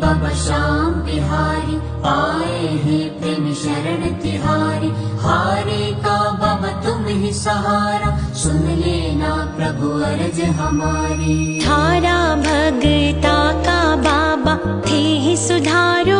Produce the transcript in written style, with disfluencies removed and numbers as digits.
बाबा श्याम बिहारी, आए हैं प्रेम शरण तिहारी। हारे का बाबा तुम ही सहारा, सुन लेना प्रभु अर्ज हमारी। थारा भगता का बाबा थे ही सुधारो,